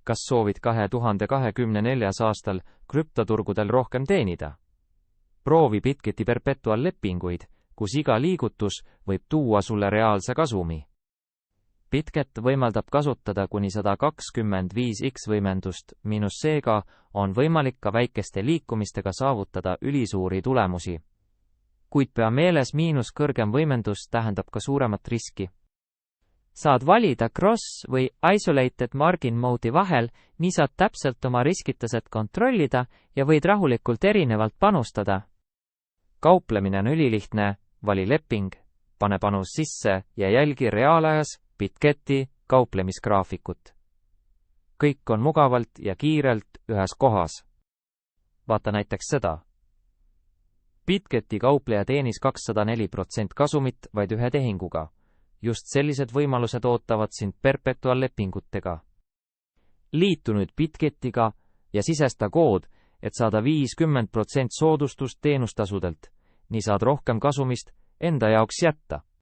Kas soovid 2024. aastal krüptoturgudel rohkem teenida? Proovi Bitketi Perpetual lepinguid, kus iga liigutus võib tuua sulle reaalse kasumi. Bitket võimaldab kasutada kuni 125x võimendust, miinus seega on võimalik ka väikeste liikumistega saavutada ülisuuri tulemusi. Kuid pea meeles, miinus kõrgem võimendus tähendab ka suuremat riski. Saad valida cross või isolated margin mode'i vahel, nii saad täpselt oma riskitaset kontrollida ja võid rahulikult erinevalt panustada. Kauplemine on ülilihtne, vali leping, pane panus sisse ja jälgi reaalajas Bitketi kauplemisgraafikut. Kõik on mugavalt ja kiirelt ühes kohas. Vaata näiteks seda. Bitketi kaupleja teenis 204% kasumit vaid ühe tehinguga. Just sellised võimalused ootavad sind Perpetual lepingutega. Liitu nüüd Bitketiga ja sisesta kood, et saada 50% soodustust teenustasudelt. Nii saad rohkem kasumist enda jaoks jätta.